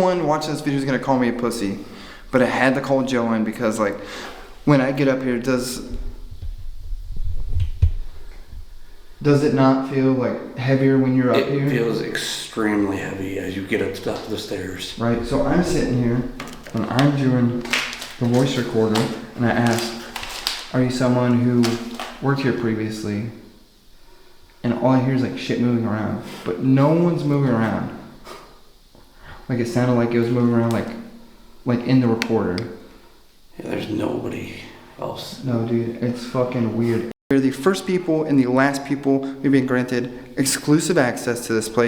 someone watching this video is gonna call me a pussy, but I had to call Joe in because like when I get up here, does it not feel like heavier when you're up here? It feels extremely heavy as you get up the stairs. Right, so I'm sitting here and I'm doing the voice recorder and I asked, are you someone who worked here previously? And all I hear is like shit moving around, but no one's moving around. Like it sounded like it was moving around like in the recorder. Yeah, there's nobody else. No, dude, it's fucking weird. We're the first people and the last people we've been granted exclusive access to this place.